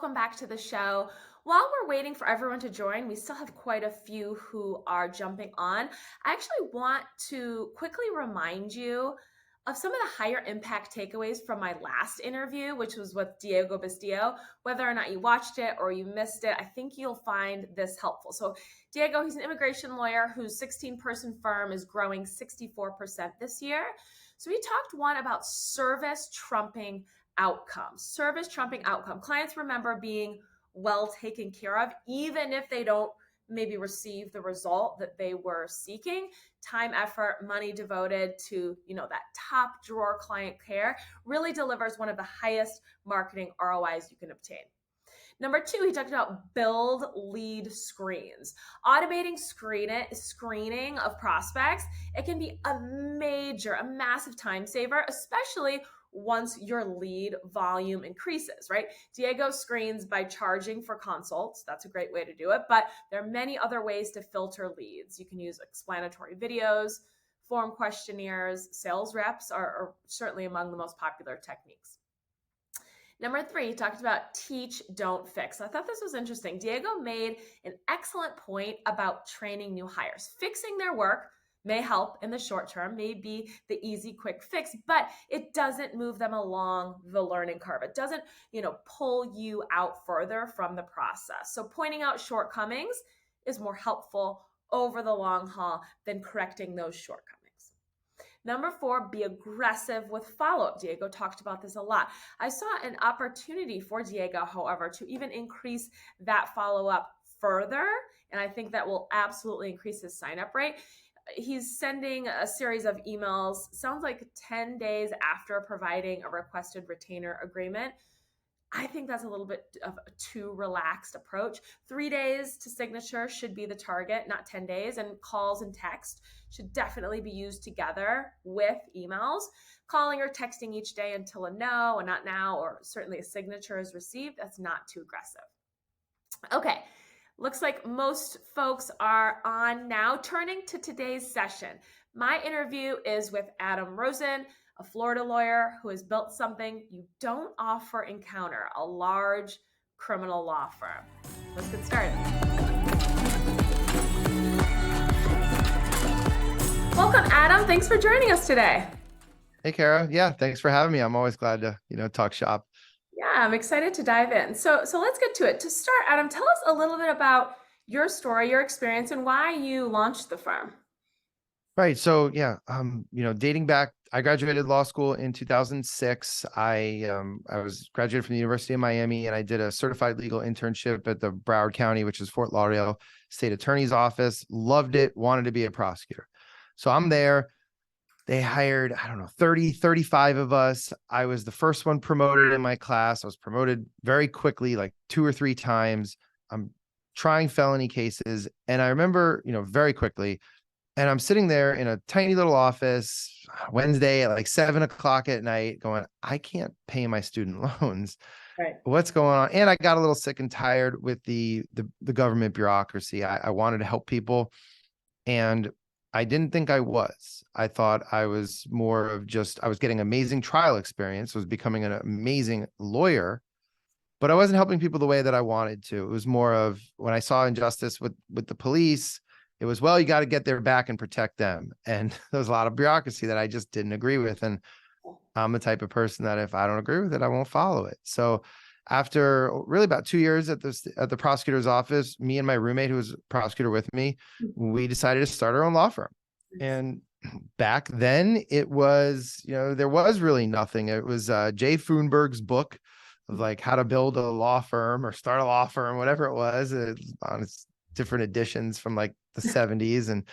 welcome back to the show. While we're waiting for everyone to join, we still have quite a few who are jumping on. I actually want to quickly remind you of some of the higher impact takeaways from my last interview, which was with Diego Bastillo. Whether or not you watched it or you missed it, I think you'll find this helpful. So Diego, he's an immigration lawyer whose 16-person firm is growing 64% this year. So we talked one about service trumping outcome. Service trumping outcome. Clients remember being well taken care of, even if they don't maybe receive the result that they were seeking. Time, effort, money devoted to, that top drawer client care really delivers one of the highest marketing ROIs you can obtain. Number two, he talked about build lead screens. Automating screening of prospects, it can be a massive time saver, especially once your lead volume increases, right? Diego screens by charging for consults. That's a great way to do it, but there are many other ways to filter leads. You can use explanatory videos, form questionnaires. Sales reps are certainly among the most popular techniques. Number three, he talked about teach, don't fix. I thought this was interesting. Diego made an excellent point about training new hires. Fixing their work may help in the short term, may be the easy, quick fix, but it doesn't move them along the learning curve. It doesn't, pull you out further from the process. So pointing out shortcomings is more helpful over the long haul than correcting those shortcomings. Number four, be aggressive with follow-up. Diego talked about this a lot. I saw an opportunity for Diego, however, to even increase that follow-up further, and I think that will absolutely increase his sign-up rate. He's sending a series of emails, sounds like 10 days after providing a requested retainer agreement. I think that's a little bit of a too relaxed approach. 3 days to signature should be the target, not 10 days. And calls and text should definitely be used together with emails. Calling or texting each day until a no, a not now, or certainly a signature is received, that's not too aggressive. Okay, looks like most folks are on now. Turning to today's session, my interview is with Adam Rossen, a Florida lawyer who has built something you don't often encounter, a large criminal law firm. Let's get started. Welcome, Adam. Thanks for joining us today. Hey, Kara. Yeah, thanks for having me. I'm always glad to, talk shop. Yeah, I'm excited to dive in. So let's get to it. To start, Adam, tell us a little bit about your story, your experience, and why you launched the firm. Right. So yeah, dating back, I graduated law school in 2006. I was graduated from the University of Miami, and I did a certified legal internship at the Broward County, which is Fort Lauderdale State Attorney's Office. Loved it. Wanted to be a prosecutor. So I'm there. They hired, 30, 35 of us. I was the first one promoted in my class. I was promoted very quickly, like 2 or 3 times. I'm trying felony cases. And I remember, very quickly, and I'm sitting there in a tiny little office Wednesday at like 7:00 at night going, I can't pay my student loans. Right. What's going on? And I got a little sick and tired with the government bureaucracy. I wanted to help people. And I didn't think I was. I thought I was more of I was getting amazing trial experience, was becoming an amazing lawyer, but I wasn't helping people the way that I wanted to. It was more of when I saw injustice with the police, it was, well, you got to get their back and protect them. And there was a lot of bureaucracy that I just didn't agree with. And I'm the type of person that if I don't agree with it, I won't follow it. So after really about 2 years at the prosecutor's office, me and my roommate, who was a prosecutor with me, we decided to start our own law firm. And back then it was, there was really nothing. It was Jay Foonberg's book of like how to build a law firm or start a law firm, whatever it was, on its different editions from like the 70s. And,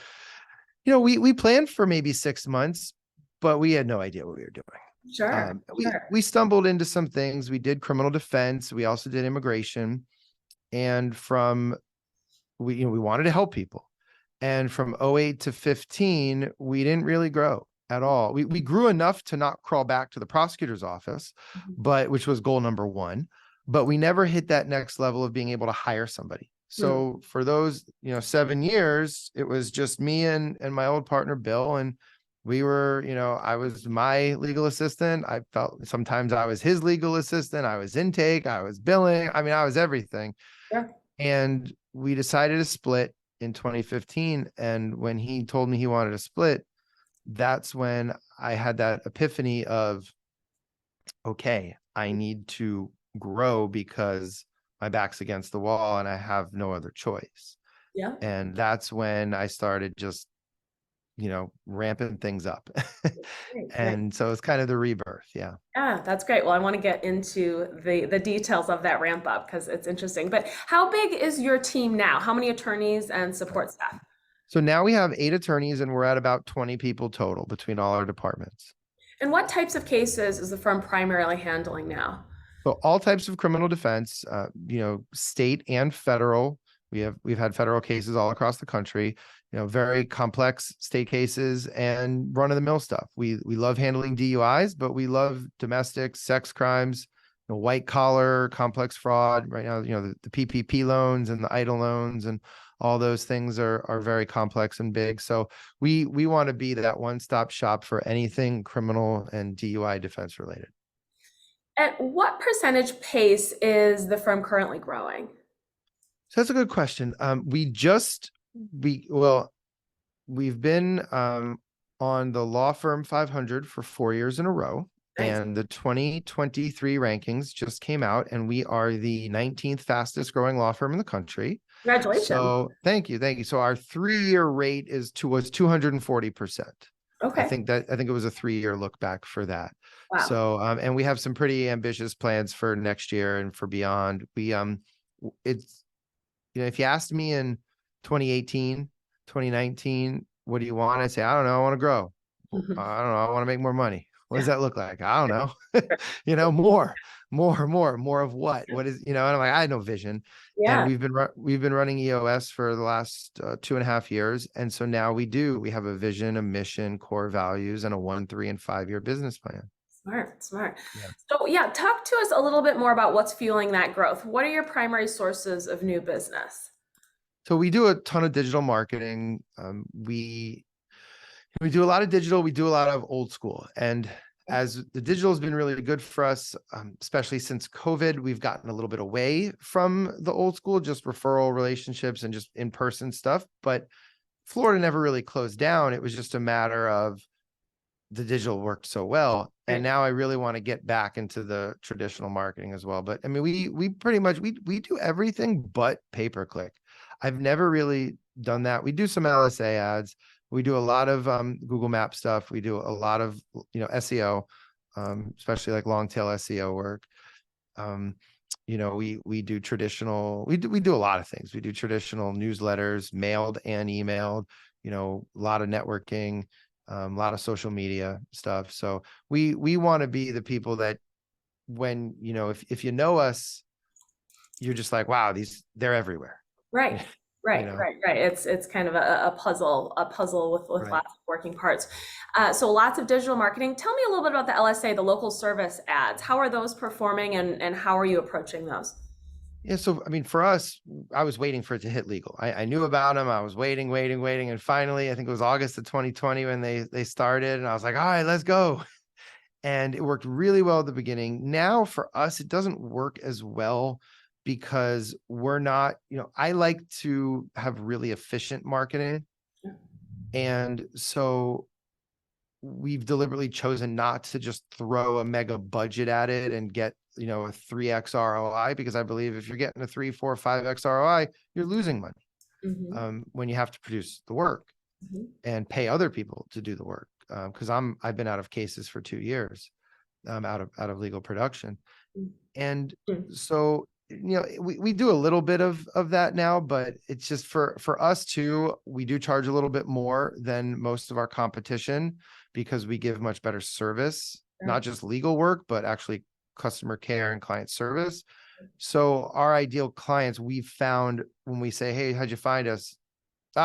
we planned for maybe 6 months, but we had no idea what we were doing. Sure. We stumbled into some things. We did criminal defense. We also did immigration. And we wanted to help people. And from 08 to 15, we didn't really grow at all. We grew enough to not crawl back to the prosecutor's office, which was goal number 1, but we never hit that next level of being able to hire somebody. So for those, 7 years, it was just me and my old partner, Bill, and We were, I was my legal assistant. I felt sometimes I was his legal assistant. I was intake, I was billing. I mean, I was everything. Sure. And we decided to split in 2015. And when he told me he wanted to split, that's when I had that epiphany of, okay, I need to grow because my back's against the wall and I have no other choice. Yeah. And that's when I started just, ramping things up. Great, great. And so it's kind of the rebirth. Yeah. Yeah, that's great. Well, I want to get into the details of that ramp up because it's interesting. But how big is your team now? How many attorneys and support staff? So now we have 8 attorneys and we're at about 20 people total between all our departments. And what types of cases is the firm primarily handling now? So all types of criminal defense, state and federal. We've had federal cases all across the country, very complex state cases and run of the mill stuff. We love handling DUIs, but we love domestic sex crimes, white collar, complex fraud. Right now, the PPP loans and the EIDL loans and all those things are very complex and big. So we want to be that one-stop shop for anything criminal and DUI defense related. At what percentage pace is the firm currently growing? So that's a good question. We've been on the Law Firm 500 for 4 years in a row, Nice. and the 2023 rankings just came out, and we are the 19th fastest growing law firm in the country. Congratulations. So thank you. So our 3-year rate was 240%. I Okay. think it was a 3-year look back for that. Wow. So and we have some pretty ambitious plans for next year and for beyond. It's if you asked me in 2018, 2019, what do you want? I say, I don't know. I want to grow. Mhm. I don't know. I want to make more money. What does Yeah. that look like? I don't know. More of what? What is, and I'm like, I had no vision. And Yeah. we've been running EOS for the last 2.5 years. And so now we have a vision, a mission, core values, and a 1, 3, and 5-year business plan. Smart, smart. Yeah. So yeah, talk to us a little bit more about what's fueling that growth. What are your primary sources of new business? So we do a ton of digital marketing. We do a lot of digital. We do a lot of old school. And as the digital has been really good for us, especially since COVID, we've gotten a little bit away from the old school, just referral relationships and just in-person stuff. But Florida never really closed down. It was just a matter of the digital worked so well. And Right. now I really want to get back into the traditional marketing as well. But I mean, we pretty much we do everything but pay-per-click. I've never really done that. We do some LSA ads. We do a lot of Google Map stuff. We do a lot of SEO, especially like long tail SEO work. We do traditional. We do a lot of things. We do traditional newsletters, mailed and emailed. A lot of networking, a lot of social media stuff. So we want to be the people that when if you know us, you're just like, wow, they're everywhere. Right. You Right, know, right, right. It's kind of a puzzle with right. lots of working parts. So lots of digital marketing. Tell me a little bit about the LSA, the local service ads. How are those performing and how are you approaching those? Yeah. So, I mean, for us, I was waiting for it to hit legal. I knew about them. I was waiting. And finally, I think it was August of 2020 when they started and I was like, all right, let's go. And it worked really well at the beginning. Now for us, it doesn't work as well because we're not, I like to have really efficient marketing. And so we've deliberately chosen not to just throw a mega budget at it and get, a 3x ROI, because I believe if you're getting a 3, 4, 5x ROI, you're losing money Hmm. when you have to produce the work Hmm. and pay other people to do the work. Because I've been out of cases for 2 years, out of legal production. And so, we do a little bit of that now, but it's just for us too, we do charge a little bit more than most of our competition because we give much better service, not just legal work, but actually customer care and client service. So our ideal clients, we've found when we say, hey, how'd you find us?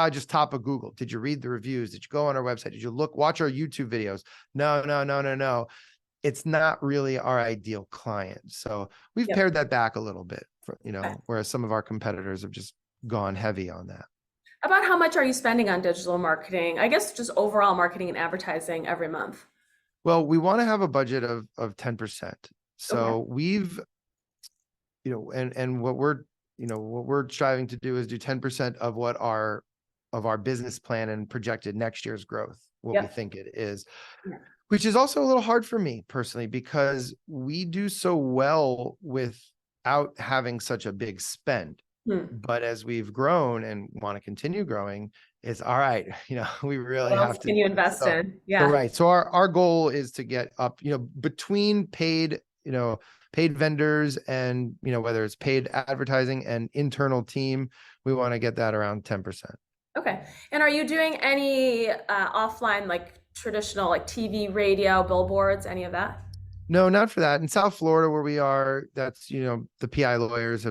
Just top of Google. Did you read the reviews? Did you go on our website? Did you watch our YouTube videos? No. It's not really our ideal client. So we've Yep. pared that back a little bit, whereas some of our competitors have just gone heavy on that. About how much are you spending on digital marketing? I guess just overall marketing and advertising every month. Well, we want to have a budget of 10%. Okay. So we've, and what we're, what we're striving to do is do 10% of our business plan and projected next year's growth, what we Yep. think it is, Yeah. which is also a little hard for me personally because we do so well without having such a big spend. Hmm. But as we've grown and want to continue growing, it's all right. We really What else have to can do you this. invest in? So Yeah. right. So our goal is to get up, between paid vendors and, whether it's paid advertising and internal team, we want to get that around 10%. Okay. And are you doing any offline, like traditional, like TV, radio, billboards, any of that? No, not for that. In South Florida, where we are, that's, the PI lawyers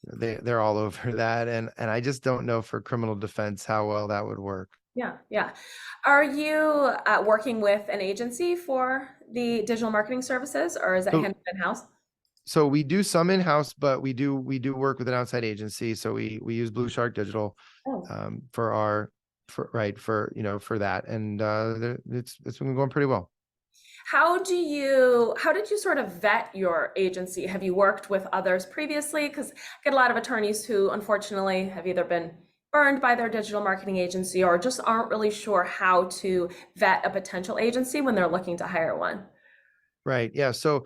they're all over that. And I just don't know for criminal defense how well that would work. Yeah, yeah. Are you working with an agency for the digital marketing services, or is that So, handled in-house? so we do some in-house, but we do work with an outside agency. So we use Blue Shark Digital, Oh. for our, for that. And, it's been going pretty well. How did you sort of vet your agency? Have you worked with others previously? Because I get a lot of attorneys who unfortunately have either been burned by their digital marketing agency or just aren't really sure how to vet a potential agency when they're looking to hire one. Right. Yeah. So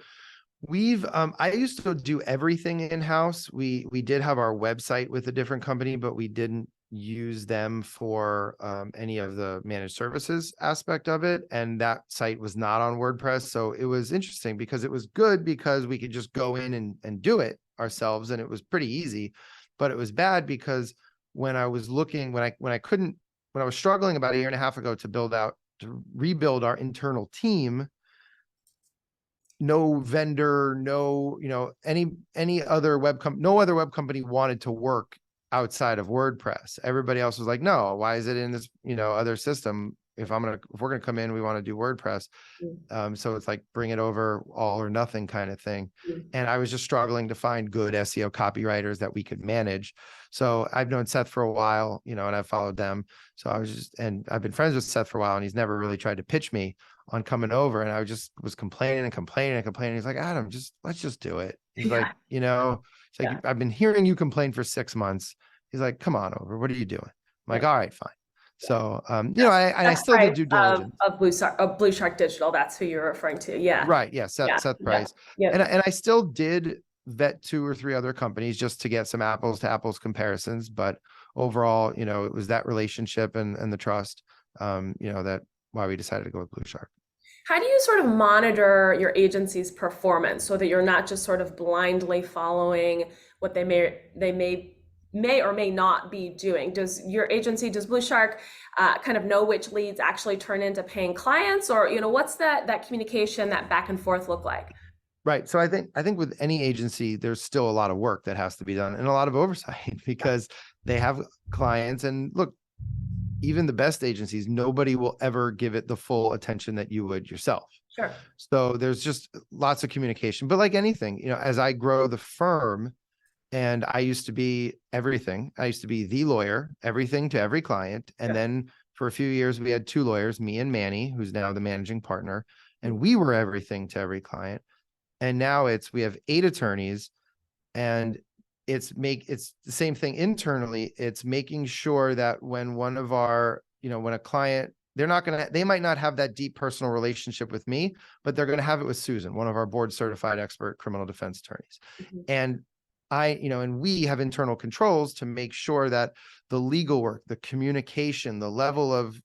I used to do everything in-house. We did have our website with a different company, but we didn't use them for any of the managed services aspect of it. And that site was not on WordPress. So it was interesting because it was good because we could just go in and do it ourselves. And it was pretty easy, but it was bad because when I was looking, when I was struggling about a year and a half ago to rebuild our internal team, no vendor, no, any other no other web company wanted to work outside of WordPress. Everybody else was like, no, why is it in this, other system? If we're gonna come in, we want to do WordPress. So it's like bring it over all or nothing kind of thing. Mm. And I was just struggling to find good SEO copywriters that we could manage. So I've known Seth for a while, and I've followed them. So and I've been friends with Seth for a while, and he's never really tried to pitch me on coming over. And I was complaining and complaining and complaining. He's like, Adam, let's just do it. He's like, Yeah, it's like, yeah, I've been hearing you complain for 6 months. He's like, come on over. What are you doing? I'm like, yeah. all right, fine. Yeah. So, Yes, I Seth still did Price due diligence. of Blue Shark Digital. That's who you're referring to. Yeah, Right. Yeah. yeah, Seth yeah, Price. yeah. And I still did vet 2 or 3 other companies just to get some apples to apples comparisons. But overall, it was that relationship and the trust, that why we decided to go with Blue Shark. How do you sort of monitor your agency's performance so that you're not just sort of blindly following what they may or may not be doing? Does your agency, does Blue Shark kind of know which leads actually turn into paying clients, or what's that communication, that back and forth look like? Right. So I think with any agency, there's still a lot of work that has to be done and a lot of oversight because they have clients. And look, even the best agencies, nobody will ever give it the full attention that you would yourself. Sure. So there's just lots of communication. But like anything, as I grow the firm, and I used to be everything. I used to be the lawyer, everything to every client. And Yeah. then for a few years, we had 2 lawyers, me and Manny, who's now the managing partner, and we were everything to every client. And now we have 8 attorneys, and it's the same thing internally. It's making sure that when one of our, when a client, they might not have that deep personal relationship with me, but they're going to have it with Susan, one of our board certified expert criminal defense attorneys. Mhm. And and we have internal controls to make sure that the legal work, the communication, the level of,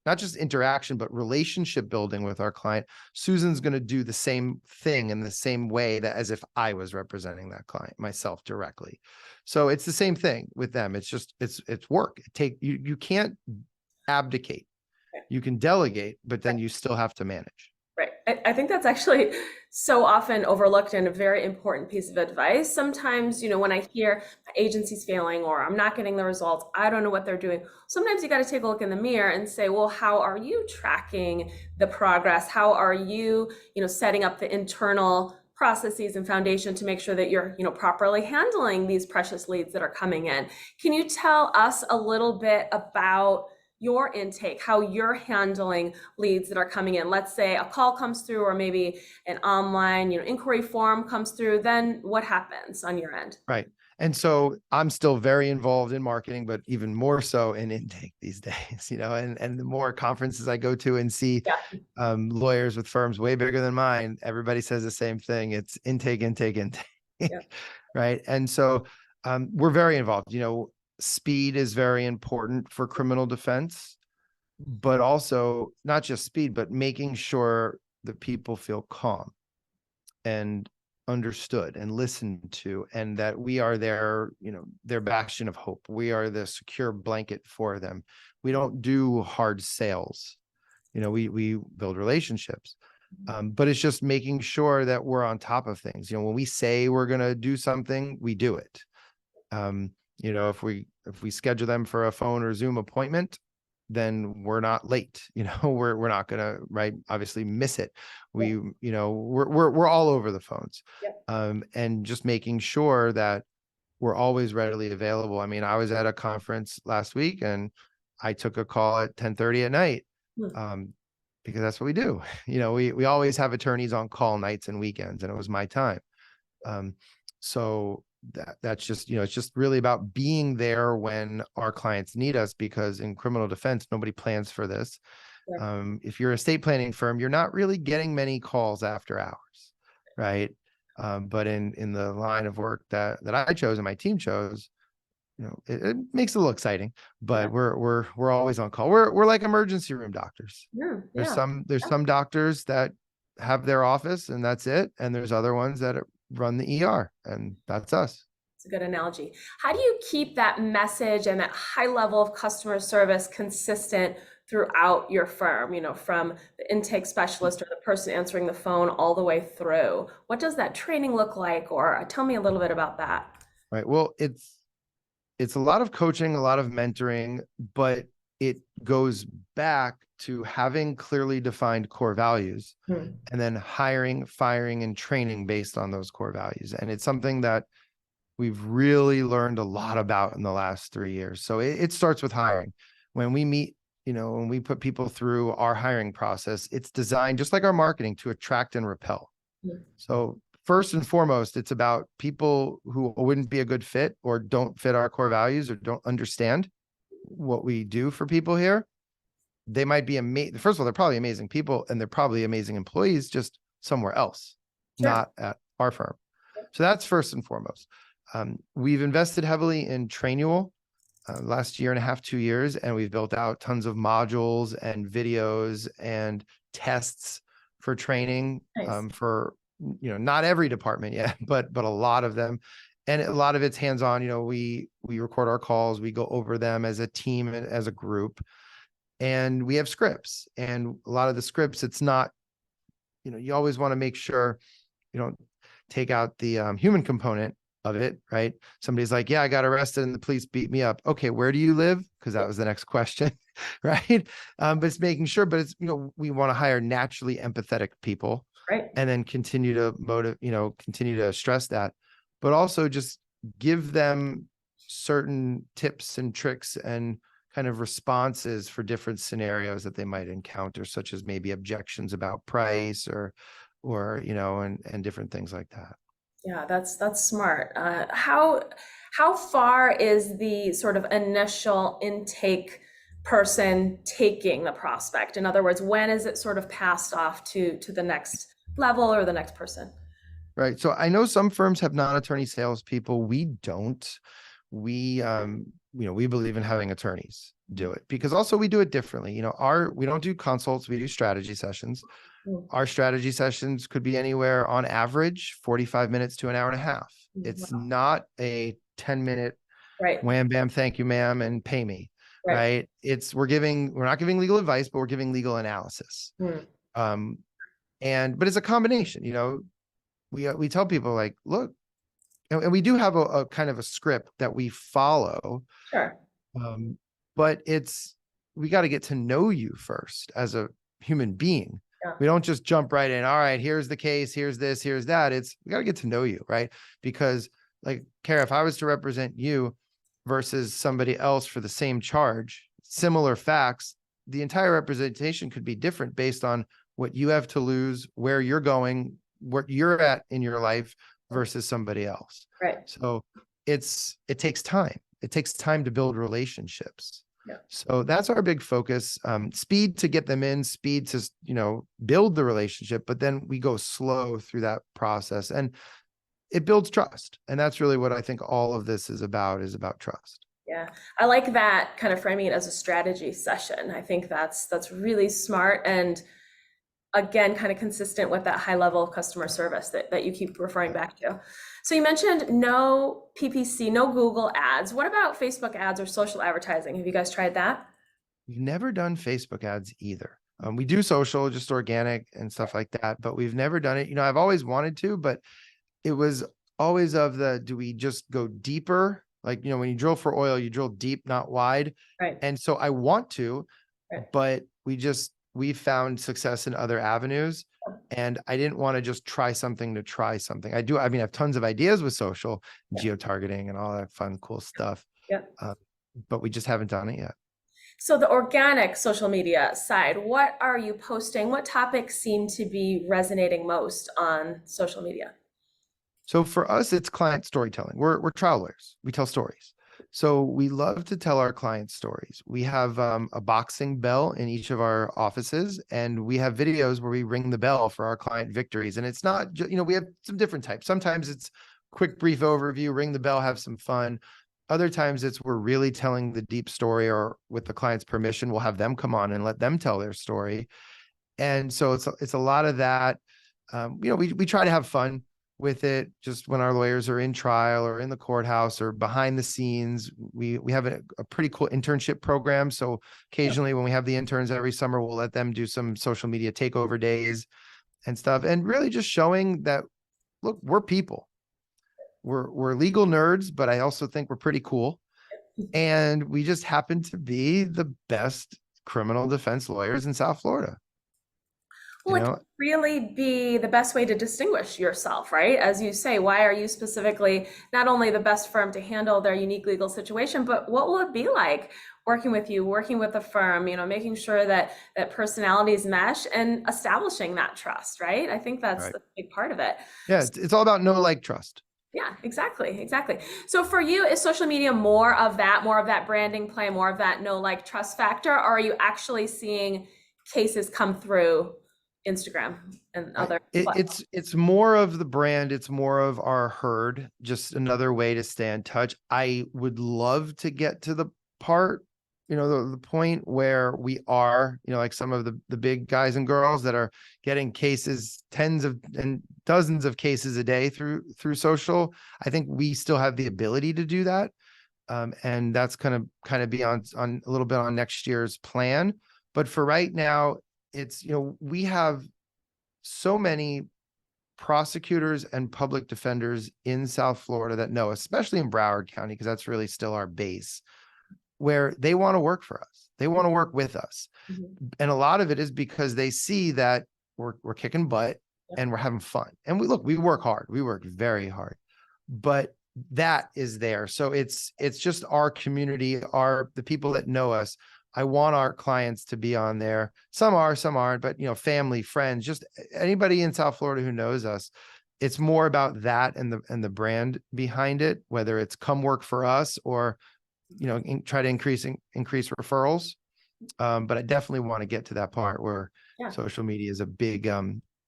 not just interaction, but relationship building with our client, Susan's going to do the same thing in the same way that as if I was representing that client myself directly. So it's the same thing with them. It's just, it's work. You can't abdicate. You can delegate, but then you still have to manage. Right. I think that's actually so often overlooked and a very important piece of advice. Sometimes, when I hear my agency's failing or I'm not getting the results, I don't know what they're doing. Sometimes you got to take a look in the mirror and say, well, how are you tracking the progress? How are you, setting up the internal processes and foundation to make sure that you're, properly handling these precious leads that are coming in. Can you tell us a little bit about your intake, how you're handling leads that are coming in? Let's say a call comes through, or maybe an online, inquiry form comes through. Then what happens on your end? Right. And so I'm still very involved in marketing, but even more so in intake these days, and the more conferences I go to and see Yeah. lawyers with firms way bigger than mine, everybody says the same thing. It's intake, intake, intake. Yeah. Right. And so we're very involved. Speed is very important for criminal defense, but also not just speed, but making sure that people feel calm and understood and listened to, and that we are their bastion of hope. We are the secure blanket for them. We don't do hard sales. We build relationships. But it's just making sure that we're on top of things. When we say we're going to do something, we do it. If we schedule them for a phone or Zoom appointment, then we're not late. We're not going to, right, obviously miss it. Yeah. We're all over the phones. Yep. And just making sure that we're always readily available. I mean, I was at a conference last week and I took a call at 10:30 at night. Hmm. Because that's what we do. We always have attorneys on call nights and weekends, and it was my time. So that's just, it's just really about being there when our clients need us, because in criminal defense, nobody plans for this. Yeah. If you're a estate planning firm, you're not really getting many calls after hours, right? But in the line of work that I chose and my team chose, it makes it a little exciting, Yeah. but we're always on call. We're like emergency room doctors. Yeah. There's Yeah. some doctors that have their office and that's it, and there's other ones that run the ER, and that's us. It's a good analogy. How do you keep that message and that high level of customer service consistent throughout your firm, from the intake specialist or the person answering the phone all the way through? What does that training look like? Or tell me a little bit about that. Right. Well, it's a lot of coaching, a lot of mentoring, but it goes back to having clearly defined core values Hmm. and then hiring, firing, and training based on those core values. And it's something that we've really learned a lot about in the last 3 years. So it starts with hiring. When we meet, when we put people through our hiring process, it's designed just like our marketing to attract and repel. Hmm. So first and foremost, it's about people who wouldn't be a good fit or don't fit our core values or don't understand what we do for people here. They might be amazing. First of all, they're probably amazing people and they're probably amazing employees, just somewhere else, Sure. not at our firm. So that's first and foremost. We've invested heavily in Trainual last year and a half, 2 years, and we've built out tons of modules and videos and tests for training Nice. for not every department yet, but a lot of them. And a lot of it's hands-on. We record our calls, we go over them as a team and as a group, and we have scripts. And a lot of the scripts, it's not, you always want to make sure you don't take out the human component of it, right? Somebody's like, yeah, I got arrested and the police beat me up. Okay, where do you live? Because that was the next question, right? But it's making sure, but it's, we want to hire naturally empathetic people Right. and then continue to continue to stress that, but also just give them certain tips and tricks and kind of responses for different scenarios that they might encounter, such as maybe objections about price or and different things like that. Yeah, that's smart. How far is the sort of initial intake person taking the prospect? In other words, when is it sort of passed off to the next level or the next person? Right. So I know some firms have non-attorney salespeople. We don't. We we believe in having attorneys do it, because also we do it differently. We don't do consults, we do strategy sessions. Mm. Our strategy sessions could be anywhere on average 45 minutes to an hour and a half. It's Wow. not a 10-minute Right. wham bam, thank you, ma'am, and pay me. Right. Right. We're not giving legal advice, but we're giving legal analysis. Mm. Um, but it's a combination. We tell people, like, look, and we do have a kind of a script that we follow. Sure. But we got to get to know you first as a human being. Yeah. We don't just jump right in. All right, here's the case, here's this, here's that. It's we got to get to know you, right? Because like Kara, if I was to represent you versus somebody else for the same charge, similar facts, the entire representation could be different based on what you have to lose, where you're going, what you're at in your life versus somebody else. Right. So it takes time. It takes time to build relationships. Yeah. So that's our big focus. Speed to get them in, speed to, build the relationship, but then we go slow through that process and it builds trust. And that's really what I think all of this is about trust. Yeah, I like that kind of framing it as a strategy session. I think that's really smart and again, kind of consistent with that high level of customer service that you keep referring back to. So you mentioned no PPC, no Google ads. What about Facebook ads or social advertising? Have you guys tried that? We've never done Facebook ads either. We do social, just organic and stuff like that, but we've never done it. I've always wanted to, but it was always do we just go deeper? Like, when you drill for oil, you drill deep, not wide. Right. And so I want to, Right. but we found success in other avenues. And I didn't want to just try something to try something. I have tons of ideas with social, geo-targeting and all that fun, cool stuff. Yeah. But we just haven't done it yet. So the organic social media side, what are you posting? What topics seem to be resonating most on social media? So for us, it's client storytelling. We're trial lawyers. We tell stories. So we love to tell our clients stories. We have a boxing bell in each of our offices, and we have videos where we ring the bell for our client victories. And it's not, we have some different types. Sometimes it's quick, brief overview, ring the bell, have some fun. Other times we're really telling the deep story, or with the client's permission, we'll have them come on and let them tell their story. And so it's a lot of that. We try to have fun with it, just when our lawyers are in trial or in the courthouse or behind the scenes. We have a pretty cool internship program. So occasionally when we have the interns every summer, we'll let them do some social media takeover days and stuff. And really just showing that, look, we're people. We're legal nerds, but I also think we're pretty cool. And we just happen to be the best criminal defense lawyers in South Florida. Well, it can really be the best way to distinguish yourself, right? As you say, why are you specifically not only the best firm to handle their unique legal situation, but what will it be like working with you, working with a firm, making sure that personalities mesh and establishing that trust, right? I think that's the big part of it. Yeah, it's all about know, like, trust. Yeah, exactly. So for you, is social media more of that branding play, more of that know, like, trust factor, or are you actually seeing cases come through Instagram and other platforms? It's more of the brand, it's more of our herd, just another way to stay in touch. I would love to get to the part, the point where we are, like some of the big guys and girls that are getting cases, tens of and dozens of cases a day through social. I think we still have the ability to do that. And that's kind of be on a little bit on next year's plan. But for right now, it's, we have so many prosecutors and public defenders in South Florida that know, especially in Broward County, because that's really still our base, where they want to work for us. They want to work with us. Mm-hmm. And a lot of it is because they see that we're kicking butt and we're having fun. And we work hard. We work very hard, but that is there. So it's just our community, the people that know us. I want our clients to be on there. Some are, some aren't, but family, friends, just anybody in South Florida who knows us. It's more about that and the brand behind it, whether it's come work for us or, try to increase referrals. But I definitely want to get to that part where social media is a big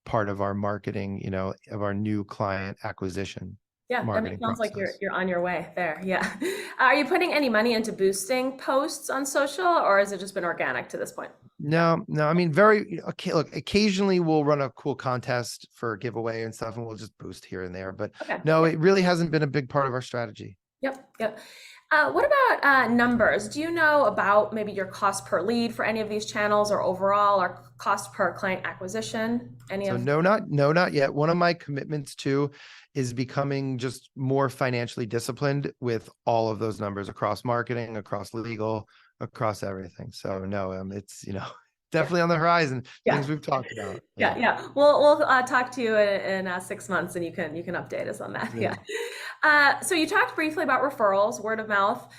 part of our marketing, of our new client acquisition. Yeah, that sounds like you're on your way there. Yeah. Are you putting any money into boosting posts on social, or has it just been organic to this point? No. I mean, occasionally we'll run a cool contest for a giveaway and stuff, and we'll just boost here and there. But no, it really hasn't been a big part of our strategy. Yep. What about numbers? Do you know about maybe your cost per lead for any of these channels, or overall, or cost per client acquisition? No, not yet. One of my commitments too is becoming just more financially disciplined with all of those numbers across marketing, across legal, across everything. So no, it's Yeah. definitely on the horizon, Yeah. things we've talked about. Yeah, Yeah. yeah. We'll talk to you in 6 months, and you can update us on Sounds that. Yeah. good. So you talked briefly about referrals, word of mouth.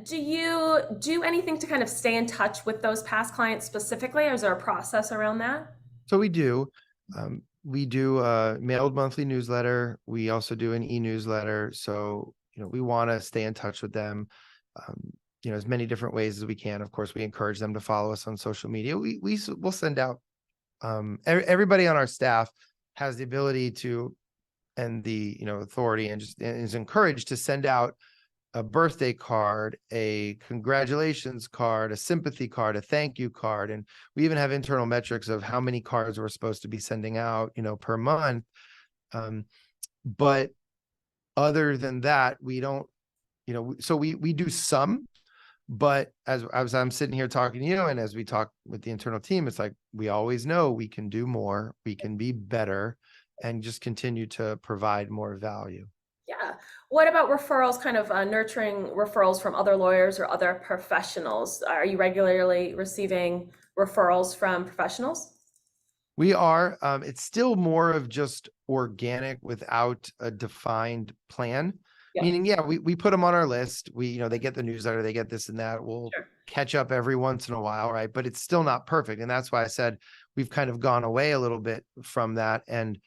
Do you do anything to kind of stay in touch with those past clients specifically, or is there a process around that? So we do. We do a mailed monthly newsletter. We also do an e-newsletter. So, we want to stay in touch with them, um, as many different ways as we can. Of course, we encourage them to follow us on social media. We'll send out, everybody on our staff has the ability to, and the, authority, and just and is encouraged to send out a birthday card, a congratulations card, a sympathy card, a thank you card. And we even have internal metrics of how many cards we're supposed to be sending out, per month. But other than that, we don't, so we do some, but as I'm sitting here talking to you, and as we talk with the internal team, it's like, we always know we can do more, we can be better, and just continue to provide more value. Yeah. What about referrals, kind of nurturing referrals from other lawyers or other professionals? Are you regularly receiving referrals from professionals? We are. It's still more of just organic without a defined plan. Yeah, Meaning, yeah, we put them on our list. They get the newsletter, they get this and that. We'll sure. catch up every once in a while, right? But it's still not perfect. And that's why I said we've kind of gone away a little bit from that. And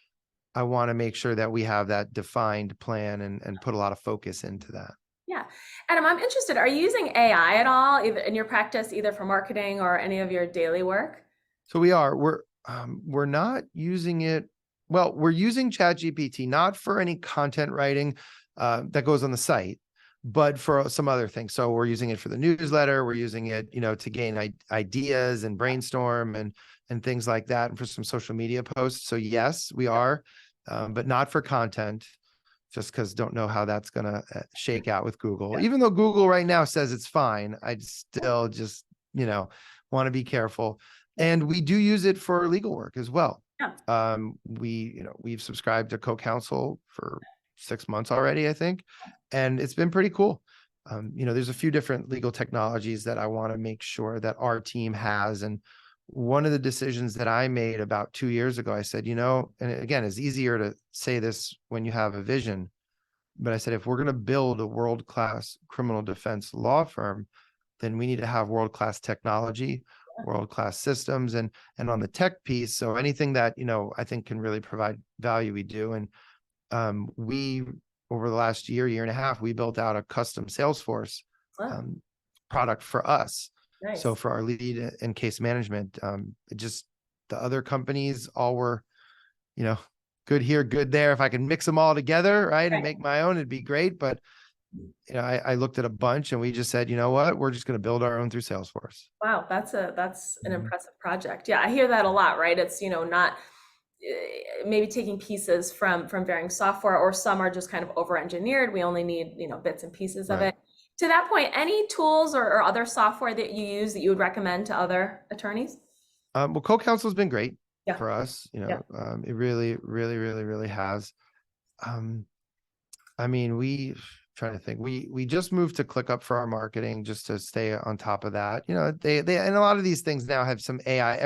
I want to make sure that we have that defined plan and put a lot of focus into that. Yeah. Adam, I'm interested. Are you using AI at all, either in your practice, either for marketing or any of your daily work? So we're not using it. Well, we're using ChatGPT not for any content writing that goes on the site, but for some other things. So we're using it for the newsletter. We're using it, to gain ideas and brainstorm and things like that, and for some social media posts. So yes, we are, but not for content. Just because don't know how that's going to shake out with Google. Yeah. Even though Google right now says it's fine, I still just, want to be careful. Yeah. And we do use it for legal work as well. Yeah. We've subscribed to co-counsel for 6 months already, I think, and it's been pretty cool. There's a few different legal technologies that I want to make sure that our team has. And one of the decisions that I made about 2 years ago, I said, and again, it's easier to say this when you have a vision, but I said, if we're going to build a world-class criminal defense law firm, then we need to have world-class technology, world-class systems, and on the tech piece. So anything that, I think can really provide value, we do. And we, over the last year and a half, we built out a custom Salesforce Oh, product for us. So nice. for our lead and case management, the other companies all were, good here, good there. If I can mix them all together, right, and Right. make my own, it'd be great. But I looked at a bunch, and we just said, you know what, we're just going to build our own through Salesforce. Wow, that's an Mhm. impressive project. Yeah, I hear that a lot, right? It's, not maybe taking pieces from varying software, or some are just kind of over-engineered. We only need, bits and pieces of Right. it. To that point, any tools or other software that you use that you would recommend to other attorneys? Well, co-counsel has been great Yeah, for us. yeah. It really, really, really, really has. Um, I mean, trying to think. We just moved to ClickUp for our marketing, just to stay on top of that. They and a lot of these things now have some AI.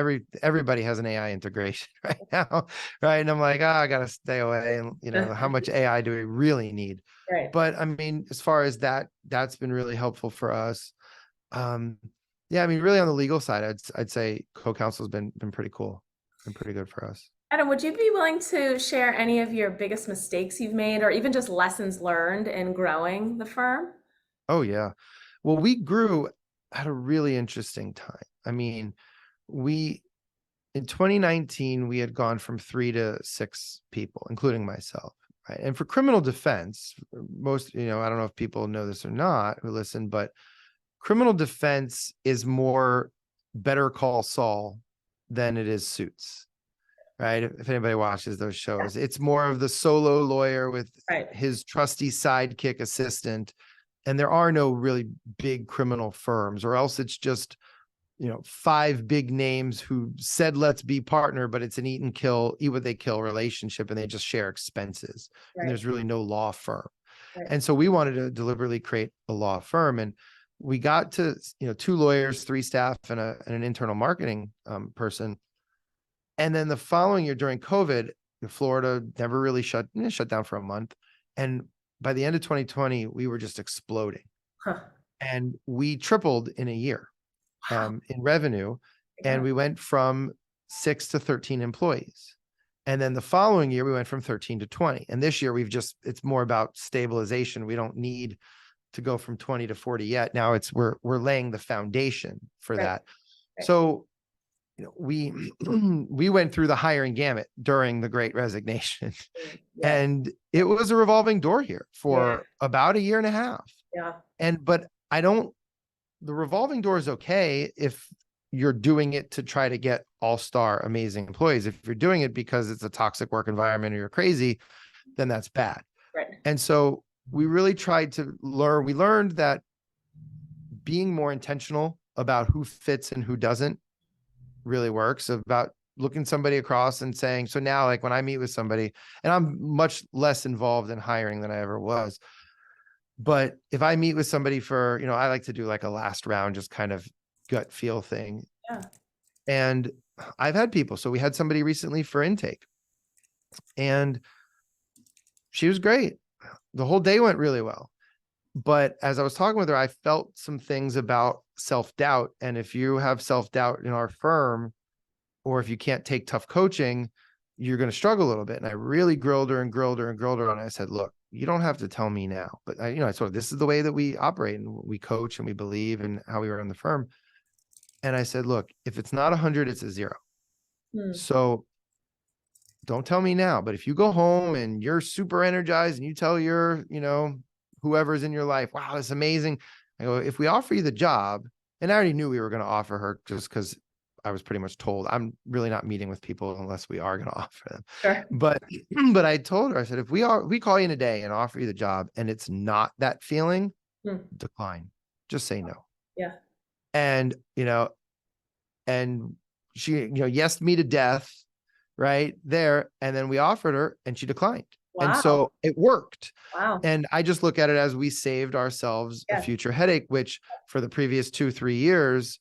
Everybody has an AI integration right now, right? And I'm like, I gotta stay away. And how much AI do we really need? Right. But I mean, as far as that's been really helpful for us. Um, yeah, I mean, really on the legal side, I'd say co-counsel's been pretty cool, been pretty good for us. Adam, would you be willing to share any of your biggest mistakes you've made, or even just lessons learned in growing the firm? Oh yeah. Well, we grew at a really interesting time. I mean, we in 2019 we had gone from 3 to 6 people, including myself. Right. And for criminal defense, most, I don't know if people know this or not who listen, but criminal defense is more Better Call Saul than it is Suits. Right. If anybody watches those Yeah, shows, it's more of the solo lawyer with right, his trusty sidekick assistant. And there are no really big criminal firms, or else it's just, 5 big names who said, let's be partner, but it's an eat what they kill relationship, and they just share expenses. And right, there's really no law firm. right. And so we wanted to deliberately create a law firm. And we got to, 2 lawyers, 3 staff, and an internal marketing person. And then the following year during COVID, Florida never really shut down for a month. And by the end of 2020, we were just exploding. Huh. And we tripled in a year Wow. in revenue. Yeah. And we went from 6 to 13 employees. And then the following year, we went from 13 to 20. And this year, it's more about stabilization. We don't need to go from 20 to 40 yet. Now we're laying the foundation for Right. that. Right. So, we we went through the hiring gamut during the Great Resignation, Yeah. and it was a revolving door here Yeah. for about a year and a half. Yeah. But the revolving door is okay if you're doing it to try to get all-star amazing employees. If you're doing it because it's a toxic work environment or you're crazy, then that's bad. Right. And so we really tried to we learned that being more intentional about who fits and who doesn't really works, about looking somebody across and saying, so now, like when I meet with somebody, and I'm much less involved in hiring than I ever was, but if I meet with somebody for, I like to do like a last round, just kind of gut feel thing. Yeah. And I've had people, so we had somebody recently for intake, and she was great. The whole day went really well. But as I was talking with her, I felt some things about self-doubt. And if you have self-doubt in our firm, or if you can't take tough coaching, you're going to struggle a little bit. And I really grilled her and grilled her and grilled her. And I said, look, you don't have to tell me now, but I told her, this is the way that we operate and we coach and we believe in how we run the firm. And I said, look, if it's not 100, it's a 0. So don't tell me now, but if you go home and you're super energized and you tell your, whoever's in your life, wow, that's amazing. I go, if we offer you the job, and I already knew we were going to offer her just because I was pretty much told I'm really not meeting with people unless we are going to offer them. Sure. But I told her, I said, if we call you in a day and offer you the job and it's not that feeling, decline, just say no. Yeah. And, and she, yes'd me to death right there. And then we offered her and she declined. Wow. And so it worked. Wow. And I just look at it as we saved ourselves a future headache, which for the previous 2-3 years,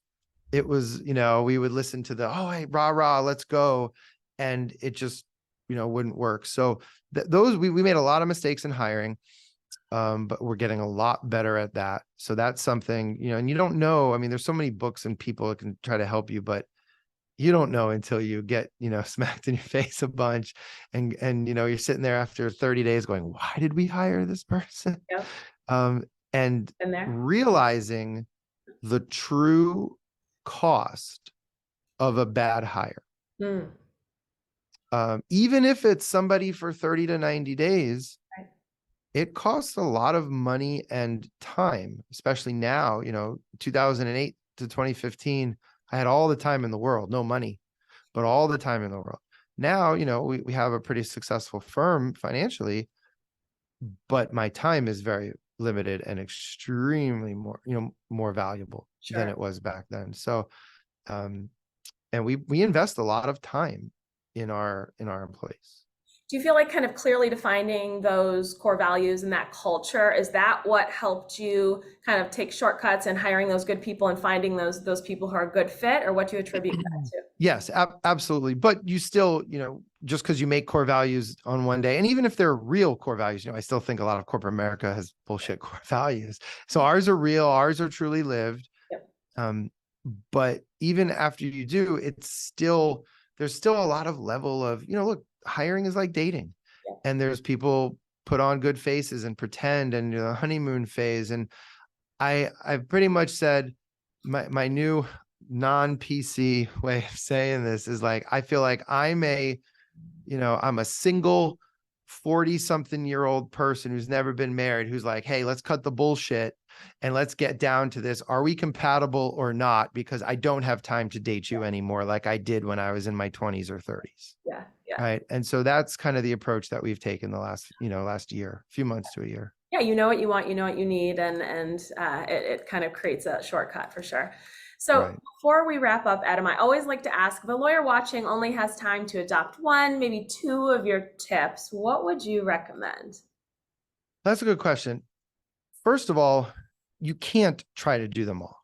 it was, we would listen to the, oh, hey, rah, rah, let's go. And it just, wouldn't work. So we made a lot of mistakes in hiring, but we're getting a lot better at that. So that's something, and you don't know, I mean, there's so many books and people that can try to help you, but you don't know until you get, smacked in your face a bunch and, you're sitting there after 30 days going, why did we hire this person? Yeah. And realizing the true cost of a bad hire. Even if it's somebody for 30 to 90 days, it costs a lot of money and time, especially now, 2008 to 2015, I had all the time in the world, no money, but all the time in the world. Now, we have a pretty successful firm financially, but my time is very limited and extremely more valuable than it was back then. So, and we invest a lot of time in our employees. Do you feel like kind of clearly defining those core values and that culture, is that what helped you kind of take shortcuts and hiring those good people and finding those people who are a good fit, or what do you attribute that to? Yes, absolutely. But you still, just because you make core values on one day, and even if they're real core values, I still think a lot of corporate America has bullshit core values. So ours are real, ours are truly lived. Yep. But even after you do, there's still a lot of level of, look, hiring is like dating, and there's people put on good faces and pretend, and the honeymoon phase. And I've pretty much said my new non-PC way of saying this is like, I feel like I'm a single 40-something-year-old person who's never been married, who's like, hey, let's cut the bullshit and let's get down to this. Are we compatible or not? Because I don't have time to date you anymore like I did when I was in my 20s or 30s. Yeah. Right. And so that's kind of the approach that we've taken the last year, few months to a year. Yeah, you know what you want, you know what you need, and it kind of creates a shortcut for sure. So before we wrap up, Adam, I always like to ask, if a lawyer watching only has time to adopt one, maybe 2 of your tips, what would you recommend? That's a good question. First of all, you can't try to do them all.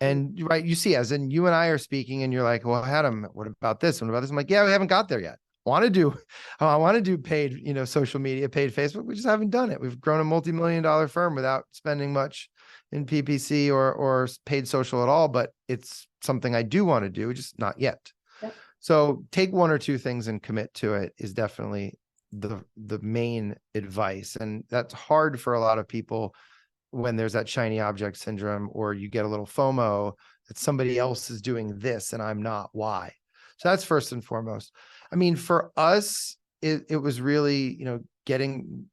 Mm. And right, you see, as in you and I are speaking, and you're like, "Well, Adam, what about this? What about this?" I'm like, "Yeah, we haven't got there yet. Want to do, I want to do paid, social media, paid Facebook. We just haven't done it. We've grown a multi-million-dollar firm without spending much in PPC or paid social at all. But it's something I do want to do, just not yet. Yep. So take one or two things and commit to it is definitely the main advice, and that's hard for a lot of people when there's that shiny object syndrome, or you get a little FOMO that somebody else is doing this and I'm not. Why? So that's first and foremost. I mean, for us, it was really, getting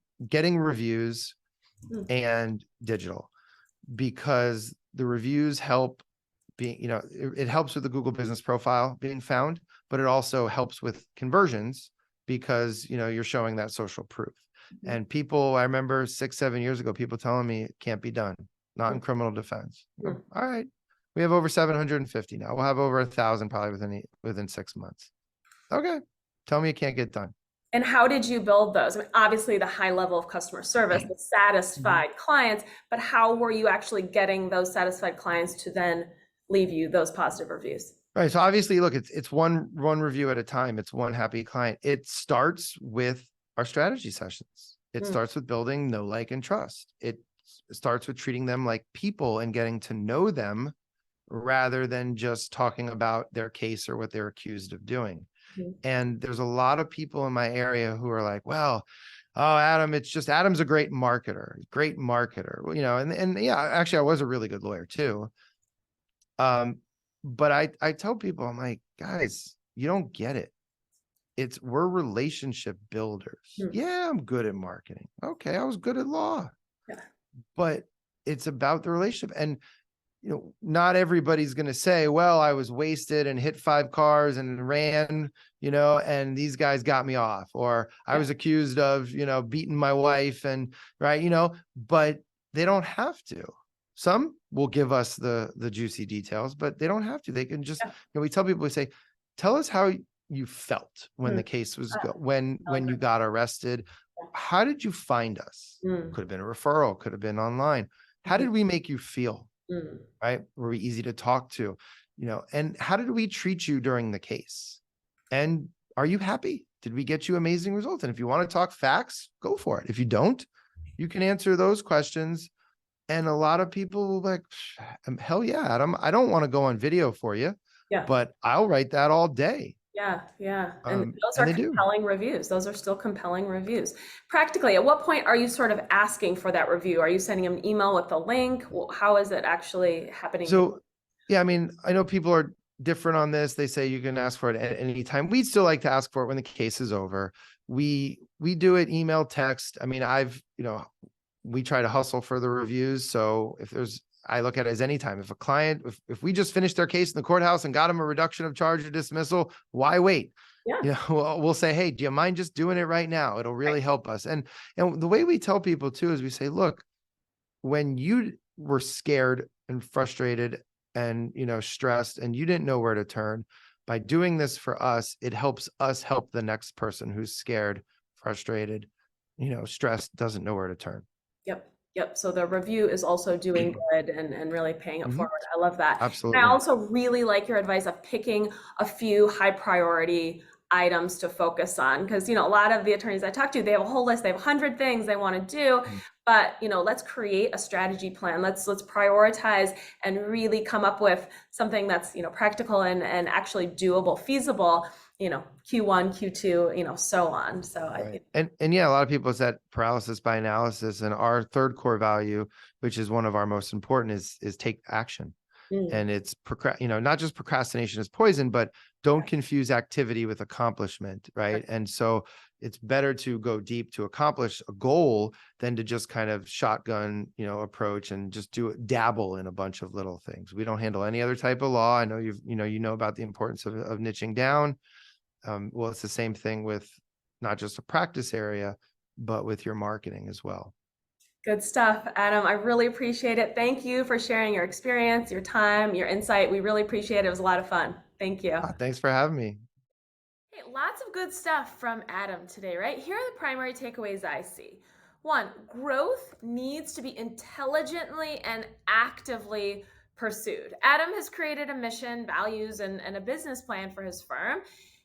reviews Mm. and digital, because the reviews help being, it helps with the Google business profile being found, but it also helps with conversions because, you're showing that social proof. Mhm. And people, I remember 6, 7 years ago, people telling me it can't be done, not in Mm. criminal defense. I go, Mm. all right, we have over 750 now. We'll have over 1,000 probably within 6 months. Okay, tell me it can't get done. And how did you build those? I mean, obviously the high level of customer service, the Mhm. satisfied clients, but how were you actually getting those satisfied clients to then leave you those positive reviews? Right. So obviously, look, it's one review at a time. It's one happy client. It starts with our strategy sessions. It Mm. starts with building know, like, and trust. It starts with treating them like people and getting to know them rather than just talking about their case or what they're accused of doing. Mhm. And there's a lot of people in my area who are like, well, oh, Adam, it's just Adam's a great marketer, great marketer. Well, and yeah, actually, I was a really good lawyer too. But I tell people, I'm like, guys, you don't get it. We're relationship builders. Mm. Yeah, I'm good at marketing. Okay, I was good at law, Yeah. but it's about the relationship. And not everybody's going to say, well, I was wasted and hit 5 cars and ran, and these guys got me off, or I Yeah. was accused of, beating my wife and right, but they don't have to. Some will give us the juicy details, but they don't have to. They can just, Yeah. we tell people, we say, tell us how you felt when Mm. the case was Ah, when you compelling. got arrested. Yeah. How did you find us? Mm. Could have been a referral, could have been online. How Mhm. did we make you feel? Mm. Right? Were we easy to talk to? And how did we treat you during the case? And are you happy? Did we get you amazing results? And if you want to talk facts, go for it. If you don't, you can answer those questions. And a lot of people will be like, hell yeah, Adam, I don't want to go on video for you, Yeah. but I'll write that all day. Yeah, yeah. And those And are they do. compelling reviews. Those are still compelling reviews. Practically, at what point are you sort of asking for that review? Are you sending them an email with the link? How is it actually happening? So, yeah, I mean, I know people are different on this. They say you can ask for it at any time. We'd still like to ask for it when the case is over. We do it email, text. I mean, we try to hustle for the reviews. So I look at it as anytime. If a client, if we just finished their case in the courthouse and got them a reduction of charge or dismissal, why wait? Yeah, We'll say, hey, do you mind just doing it right now? It'll right. really help us. And the way we tell people too is we say, look, when you were scared and frustrated and stressed and you didn't know where to turn, by doing this for us, it helps us help the next person who's scared, frustrated, stressed, doesn't know where to turn. Yep. Yep. So the review is also doing good and really paying it Mhm. forward. I love that. And I Absolutely. also really like your advice of picking a few high priority items to focus on because a lot of the attorneys I talk to, they have a whole list, they have 100 things they want to do, Mm. but let's create a strategy plan. Let's prioritize and really come up with something that's practical and actually doable, feasible, Q1, Q2, so on. So I Right. think And yeah, a lot of people said paralysis by analysis. And our third core value, which is one of our most important, is take action. mm, And it's not just procrastination is poison, but don't confuse activity with accomplishment, right? And so it's better to go deep to accomplish a goal than to just kind of shotgun approach and just dabble in a bunch of little things. We don't handle any other type of law. I know you know about the importance of niching down. Well, it's the same thing with not just a practice area, but with your marketing as well. good stuff, Adam. I really appreciate it. Thank you for sharing your experience, your time, your insight. We really appreciate it. It was a lot of fun. Thank you. Thanks for having me. Hey, lots of good stuff from Adam today, right? Here are the primary takeaways I see. One, growth needs to be intelligently and actively pursued. Adam has created a mission, values, and a business plan for his firm.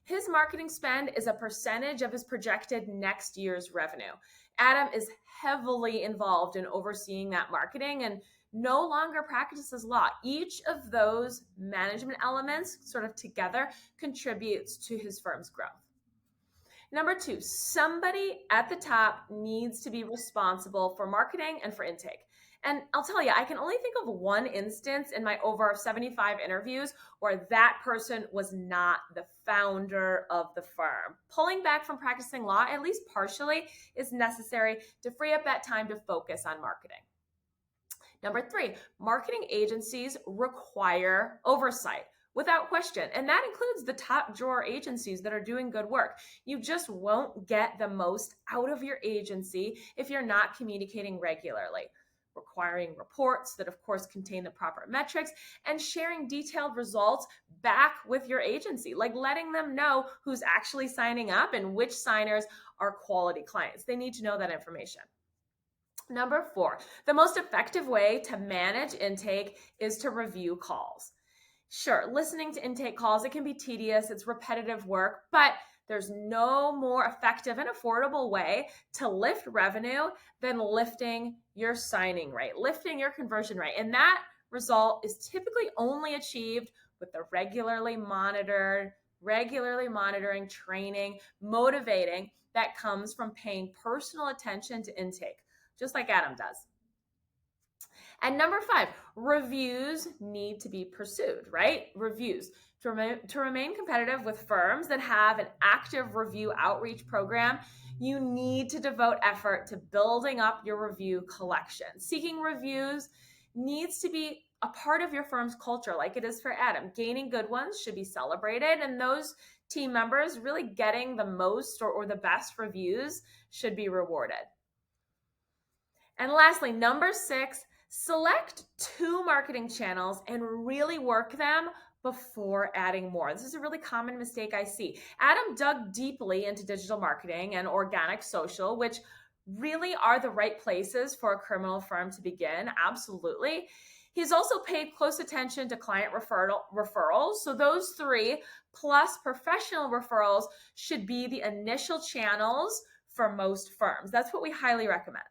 His marketing spend is a percentage of his projected next year's revenue. Adam is heavily involved in overseeing that marketing and no longer practices law. Each of those management elements, sort of together, contributes to his firm's growth. Number two, somebody at the top needs to be responsible for marketing and for intake. And I'll tell you, I can only think of one instance in my over 75 interviews where that person was not the founder of the firm. Pulling back from practicing law, at least partially, is necessary to free up that time to focus on marketing. Number three, marketing agencies require oversight without question. And that includes the top drawer agencies that are doing good work. You just won't get the most out of your agency if you're not communicating regularly. Requiring reports that, of course, contain the proper metrics and sharing detailed results back with your agency, like letting them know who's actually signing up and which signers are quality clients. They need to know that information. Number four, the most effective way to manage intake is to review calls. Sure, listening to intake calls, it can be tedious, it's repetitive work, but there's no more effective and affordable way to lift revenue than lifting your signing rate, lifting your conversion rate. And that result is typically only achieved with the regularly monitoring, training, motivating that comes from paying personal attention to intake, just like Adam does. And number five, reviews need to be pursued, right? Reviews. To remain competitive with firms that have an active review outreach program, you need to devote effort to building up your review collection. Seeking reviews needs to be a part of your firm's culture, like it is for Adam. Gaining good ones should be celebrated, and those team members really getting the most or the best reviews should be rewarded. And lastly, number six, select 2 marketing channels and really work them before adding more. This is a really common mistake I see. Adam dug deeply into digital marketing and organic social, which really are the right places for a criminal firm to begin. Absolutely. He's also paid close attention to client referrals. So those 3 plus professional referrals should be the initial channels for most firms. That's what we highly recommend.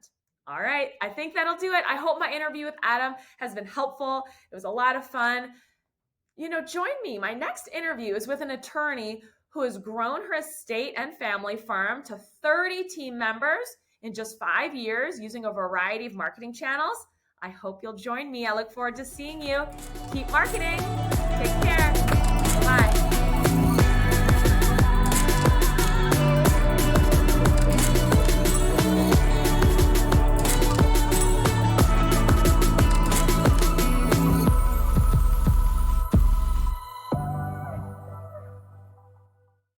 All right, I think that'll do it. I hope my interview with Adam has been helpful. It was a lot of fun. Join me. My next interview is with an attorney who has grown her estate and family firm to 30 team members in just 5 years using a variety of marketing channels. I hope you'll join me. I look forward to seeing you. Keep marketing. Take care.